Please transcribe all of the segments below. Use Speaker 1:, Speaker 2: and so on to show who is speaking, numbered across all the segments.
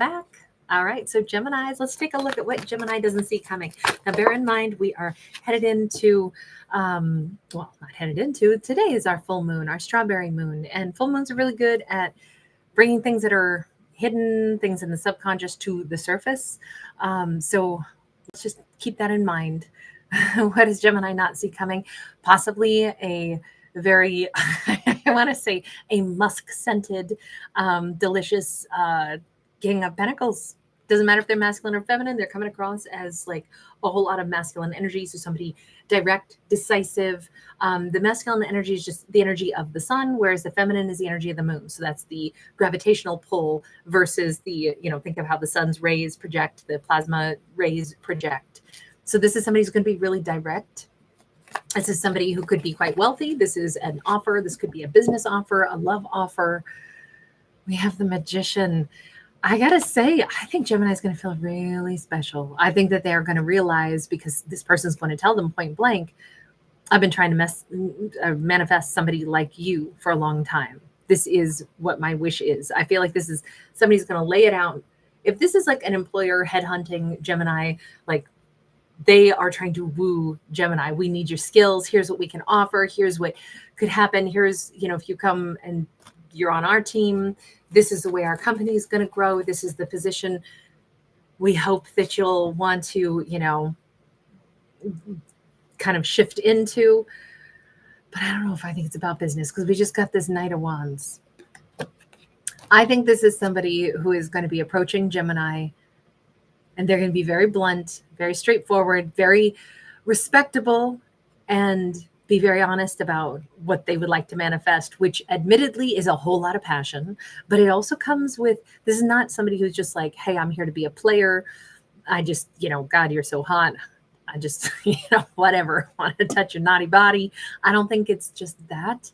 Speaker 1: back. All right, so Geminis, let's take a look at what Gemini doesn't see coming. Now, bear in mind, we are headed into, well, not headed into, today is our full moon, our strawberry moon. And full moons are really good at bringing things that are hidden, things in the subconscious to the surface. So let's just keep that in mind. What does Gemini not see coming? Possibly a very, I want to say, a musk-scented, delicious King of Pentacles. Doesn't matter if they're masculine or feminine, they're coming across as like a whole lot of masculine energy. So somebody direct, decisive. The masculine energy is just the energy of the sun, whereas the feminine is the energy of the moon. So that's the gravitational pull versus the, think of how the sun's rays project, the plasma rays project. So this is somebody who's going to be really direct. This is somebody who could be quite wealthy. This is an offer. This could be a business offer, a love offer. We have the Magician. I got to say, I think Gemini is going to feel really special. I think that they're going to realize, because this person's going to tell them point blank, I've been trying to manifest somebody like you for a long time. This is what my wish is. I feel like this is somebody's going to lay it out. If this is like an employer headhunting Gemini, like they are trying to woo Gemini. We need your skills. Here's what we can offer. Here's what could happen. Here's, if you come and you're on our team, this is the way our company is going to grow. This is the position we hope that you'll want to, kind of shift into. But I don't know if I think it's about business, because we just got this Knight of Wands. I think this is somebody who is going to be approaching Gemini, and they're going to be very blunt, very straightforward, very respectable, and be very honest about what they would like to manifest, which admittedly is a whole lot of passion. But it also comes with, this is not somebody who's just like, hey, I'm here to be a player. I just, God, you're so hot. I just, whatever, want to touch your naughty body. I don't think it's just that.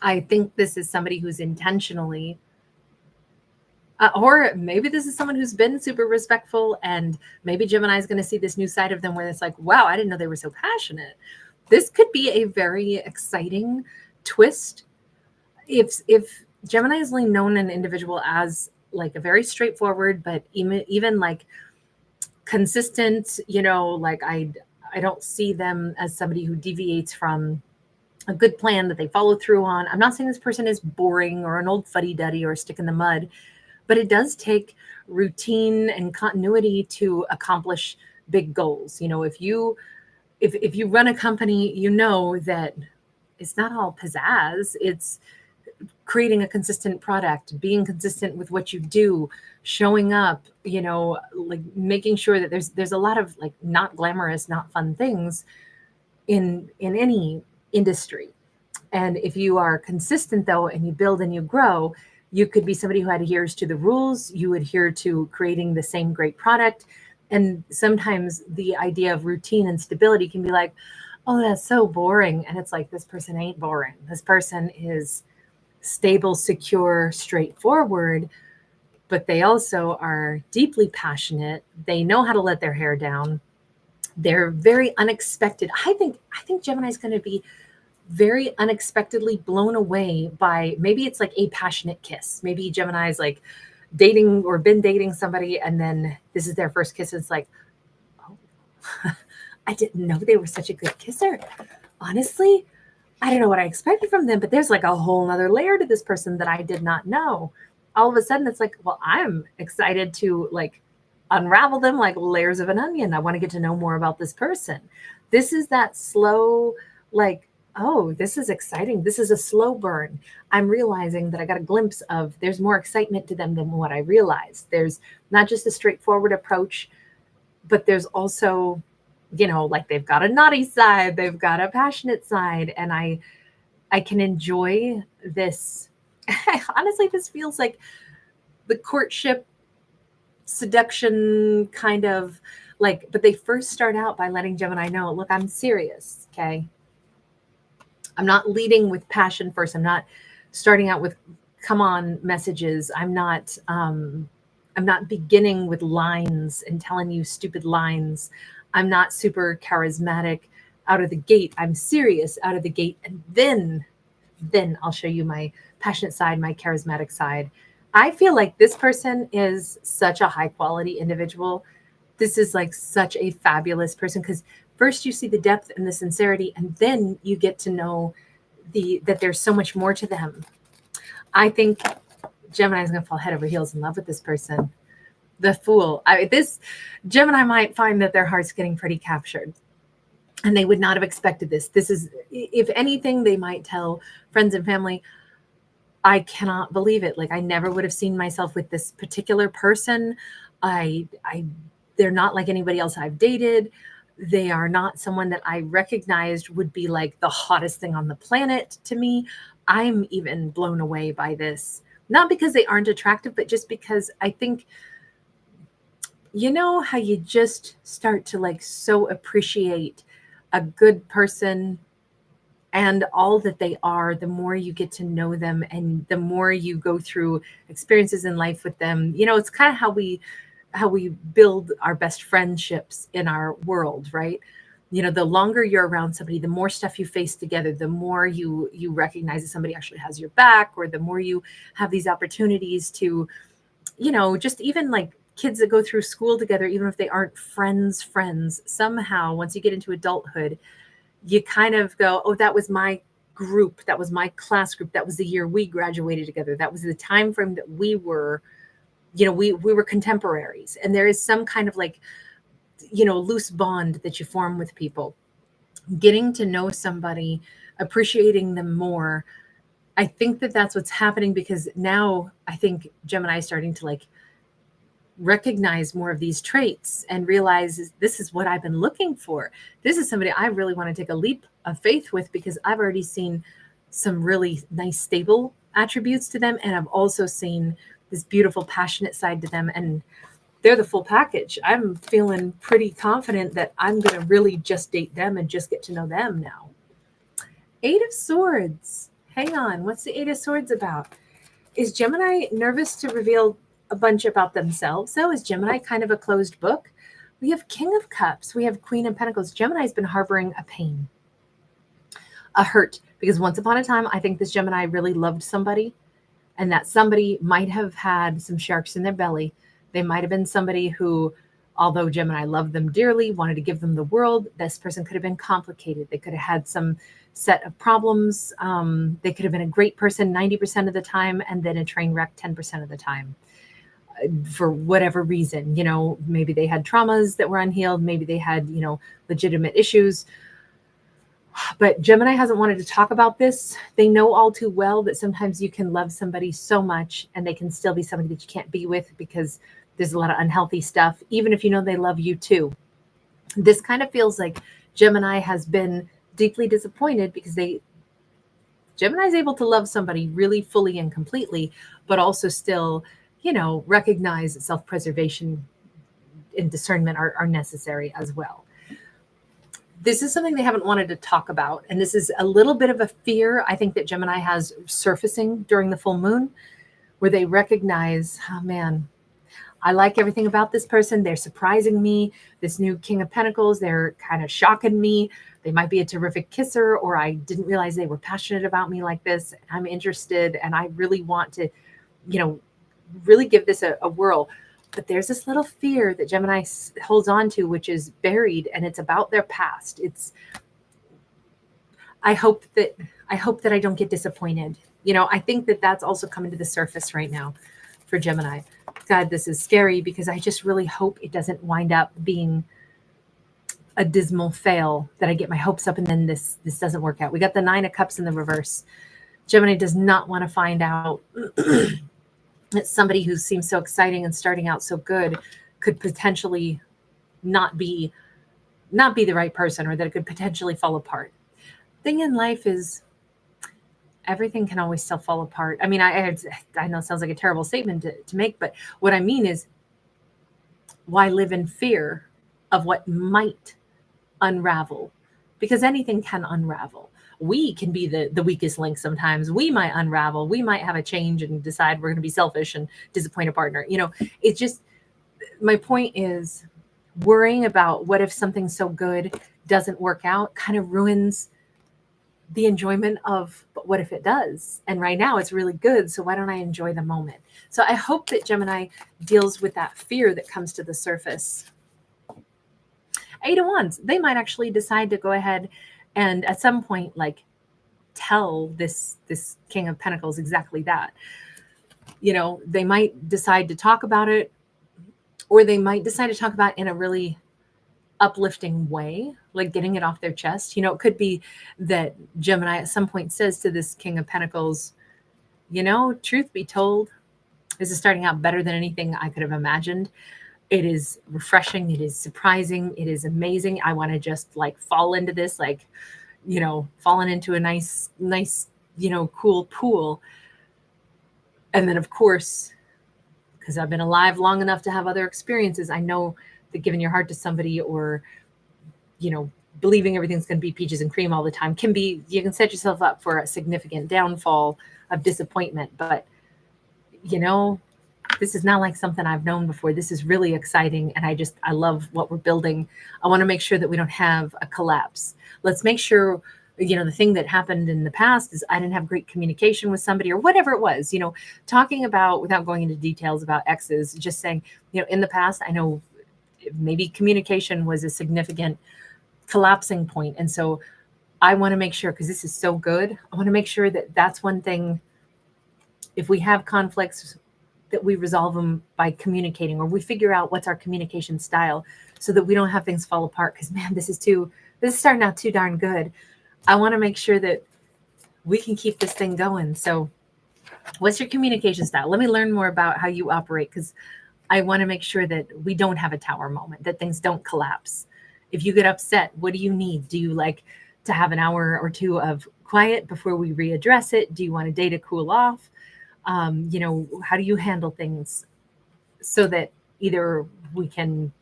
Speaker 1: I think this is somebody who's intentionally, or maybe this is someone who's been super respectful, and maybe Gemini is going to see this new side of them where it's like, wow, I didn't know they were so passionate. This could be a very exciting twist. If Gemini is only known an individual as like a very straightforward, but even like consistent, like I don't see them as somebody who deviates from a good plan that they follow through on. I'm not saying this person is boring or an old fuddy-duddy or a stick in the mud, but it does take routine and continuity to accomplish big goals. If you run a company, that it's not all pizzazz. It's creating a consistent product, being consistent with what you do, showing up, like making sure that there's a lot of like not glamorous, not fun things in any industry. And if you are consistent though, and you build and you grow, you could be somebody who adheres to the rules. You adhere to creating the same great product. And sometimes the idea of routine and stability can be like, oh, that's so boring. And it's like, this person ain't boring. This person is stable, secure, straightforward, but they also are deeply passionate. They know how to let their hair down. They're very unexpected. I think Gemini is going to be very unexpectedly blown away by, maybe it's like a passionate kiss. Maybe Gemini is like dating or been dating somebody, and then this is their first kiss. It's like, oh, I didn't know they were such a good kisser. Honestly, I don't know what I expected from them, but there's like a whole nother layer to this person that I did not know. All of a sudden it's like, well, I'm excited to like unravel them like layers of an onion. I want to get to know more about this person. This is that slow, like, oh, this is exciting. This is a slow burn. I'm realizing that I got a glimpse of, there's more excitement to them than what I realized. There's not just a straightforward approach, but there's also, like they've got a naughty side, they've got a passionate side. And I can enjoy this. Honestly, this feels like the courtship seduction kind of like, but they first start out by letting Gemini know, look, I'm serious. Okay. I'm not leading with passion first. I'm not starting out with come on messages. I'm not beginning with lines and telling you stupid lines. I'm not super charismatic out of the gate. I'm serious out of the gate. And then I'll show you my passionate side, my charismatic side. I feel like this person is such a high quality individual. This is like such a fabulous person because first you see the depth and the sincerity, and then you get to know that there's so much more to them. I think Gemini is going to fall head over heels in love with this person. The Fool. This Gemini might find that their heart's getting pretty captured, and they would not have expected this. This is, if anything, they might tell friends and family, I cannot believe it. Like, I never would have seen myself with this particular person. They're not like anybody else I've dated. They are not someone that I recognized would be like the hottest thing on the planet to me. I'm even blown away by this. Not because they aren't attractive, but just because I think, you know how you just start to like so appreciate a good person and all that they are, the more you get to know them and the more you go through experiences in life with them. You know, it's kind of how we build our best friendships in our world, right? You know, the longer you're around somebody, the more stuff you face together, the more you recognize that somebody actually has your back, or the more you have these opportunities to, you know, just even like kids that go through school together, even if they aren't friends, somehow once you get into adulthood, you kind of go, oh, that was my group. That was my class group. That was the year we graduated together. That was the time frame that we were, you know, we were contemporaries. And there is some kind of like, you know, loose bond that you form with people. Getting to know somebody, appreciating them more. I think that that's what's happening, because now I think Gemini is starting to like recognize more of these traits and realize this is what I've been looking for. This is somebody I really want to take a leap of faith with, because I've already seen some really nice, stable attributes to them. And I've also seen this beautiful, passionate side to them. And they're the full package. I'm feeling pretty confident that I'm going to really just date them and just get to know them now. Eight of Swords. Hang on. What's the Eight of Swords about? Is Gemini nervous to reveal a bunch about themselves? So is Gemini kind of a closed book? We have King of Cups. We have Queen of Pentacles. Gemini's been harboring a pain, a hurt, because once upon a time, I think this Gemini really loved somebody, and that somebody might have had some sharks in their belly. They might have been somebody who, although Gemini loved them dearly, wanted to give them the world, this person could have been complicated. They could have had some set of problems. They could have been a great person 90% of the time, and then a train wreck 10% of the time. For whatever reason, you know, maybe they had traumas that were unhealed. Maybe they had, you know, legitimate issues. But Gemini hasn't wanted to talk about this. They know all too well that sometimes you can love somebody so much and they can still be somebody that you can't be with because there's a lot of unhealthy stuff, even if you know they love you too. This kind of feels like Gemini has been deeply disappointed because Gemini is able to love somebody really fully and completely, but also still, you know, recognize that self-preservation and discernment are necessary as well. This is something they haven't wanted to talk about. And this is a little bit of a fear, I think, that Gemini has surfacing during the full moon, where they recognize, oh man, I like everything about this person. They're surprising me. This new King of Pentacles, they're kind of shocking me. They might be a terrific kisser, or I didn't realize they were passionate about me like this. I'm interested, and I really want to, you know, really give this a whirl. But there's this little fear that Gemini holds on to, which is buried, and it's about their past. I hope that I don't get disappointed. You know, I think that that's also coming to the surface right now for Gemini. God, this is scary, because I just really hope it doesn't wind up being a dismal fail, that I get my hopes up and then this doesn't work out. We got the Nine of Cups in the reverse. Gemini does not want to find out that somebody who seems so exciting and starting out so good could potentially not be the right person, or that it could potentially fall apart. Thing in life is, everything can always still fall apart. I mean, I know it sounds like a terrible statement to make, but what I mean is, why live in fear of what might unravel? Because anything can unravel. We can be the weakest link sometimes. We might unravel. We might have a change and decide we're going to be selfish and disappoint a partner. You know, it's just, my point is, worrying about what if something so good doesn't work out kind of ruins the enjoyment of, but what if it does? And right now it's really good. So why don't I enjoy the moment? So I hope that Gemini deals with that fear that comes to the surface. Eight of Wands, they might actually decide to go ahead and at some point, like, tell this King of Pentacles exactly that. You know, they might decide to talk about it, or they might decide to talk about it in a really uplifting way, like getting it off their chest. You know, it could be that Gemini at some point says to this King of Pentacles, you know, truth be told, this is starting out better than anything I could have imagined. It is refreshing. It is surprising. It is amazing. I want to just like fall into this, like, you know, falling into a nice, you know, cool pool. And then, of course, because I've been alive long enough to have other experiences, I know that giving your heart to somebody, or, you know, believing everything's going to be peaches and cream all the time can be, you can set yourself up for a significant downfall of disappointment. But, you know, this is not like something I've known before. This is really exciting. And I love what we're building. I want to make sure that we don't have a collapse. Let's make sure, you know, the thing that happened in the past is I didn't have great communication with somebody or whatever it was, you know, talking about, without going into details about exes, just saying, you know, in the past, I know maybe communication was a significant collapsing point. And so I want to make sure, because this is so good, I want to make sure that that's one thing. If we have conflicts, that we resolve them by communicating, or we figure out what's our communication style so that we don't have things fall apart. Because man, this is starting out too darn good. I want to make sure that we can keep this thing going. So what's your communication style? Let me learn more about how you operate, because I want to make sure that we don't have a tower moment, that things don't collapse. If you get upset, what do you need? Do you like to have an hour or two of quiet before we readdress it? Do you want a day to cool off? You know, how do you handle things so that either we can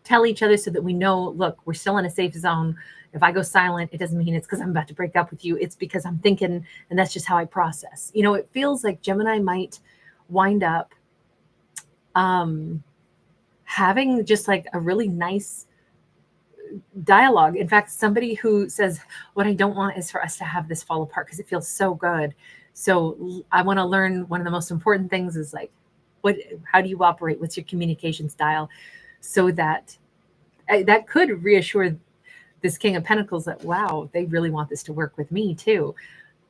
Speaker 1: tell each other so that we know, look, we're still in a safe zone. If I go silent, it doesn't mean it's because I'm about to break up with you. It's because I'm thinking, and that's just how I process. You know, it feels like Gemini might wind up having just like a really nice dialogue. In fact, somebody who says, what I don't want is for us to have this fall apart because it feels so good. So I want to learn, one of the most important things is like, how do you operate? What's your communication style? So that could reassure this King of Pentacles that, wow, they really want this to work with me too.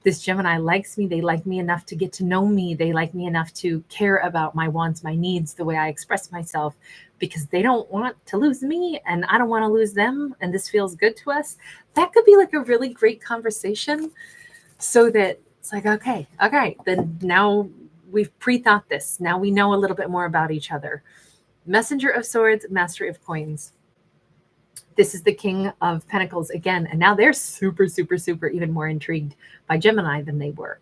Speaker 1: This Gemini likes me. They like me enough to get to know me. They like me enough to care about my wants, my needs, the way I express myself, because they don't want to lose me and I don't want to lose them. And this feels good to us. That could be like a really great conversation, so that it's like, okay, then now we've pre-thought this. Now we know a little bit more about each other. Messenger of Swords, Master of Coins. This is the King of Pentacles again. And now they're super, super, super even more intrigued by Gemini than they were.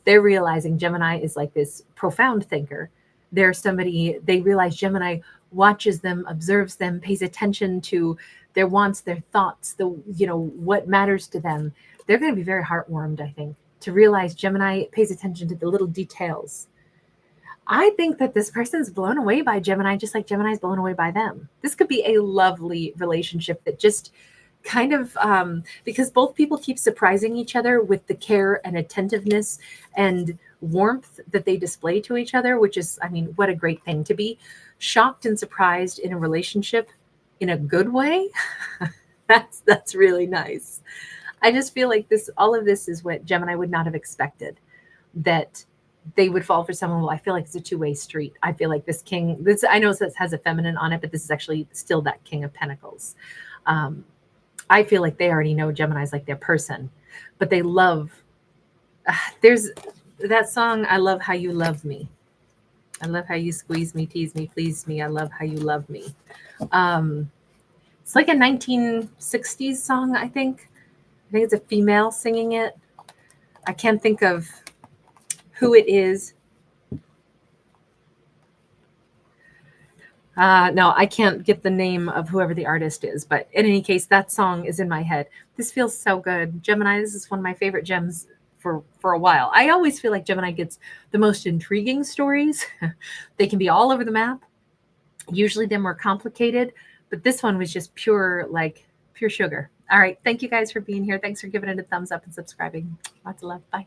Speaker 1: They're realizing Gemini is like this profound thinker. They're somebody, they realize Gemini watches them, observes them, pays attention to their wants, their thoughts, what matters to them. They're going to be very heartwarmed, I think, to realize Gemini pays attention to the little details. I think that this person's blown away by Gemini, just like Gemini's blown away by them. This could be a lovely relationship that just kind of, because both people keep surprising each other with the care and attentiveness and warmth that they display to each other, which is, I mean, what a great thing to be shocked and surprised in a relationship in a good way. That's really nice. I just feel like all of this is what Gemini would not have expected, that they would fall for someone. Well, I feel like it's a two-way street. I feel like this king, I know this has a feminine on it, but this is actually still that King of Pentacles. I feel like they already know Gemini's like their person, but they love, there's that song, I Love How You Love Me. I love how you squeeze me, tease me, please me. I love how you love me. It's like a 1960s song, I think. I think it's a female singing it. I can't think of who it is. No, I can't get the name of whoever the artist is, but in any case, that song is in my head. This feels so good. Gemini, this is one of my favorite gems for a while. I always feel like Gemini gets the most intriguing stories. They can be all over the map. Usually they're more complicated, but this one was just pure sugar. All right. Thank you guys for being here. Thanks for giving it a thumbs up and subscribing. Lots of love. Bye.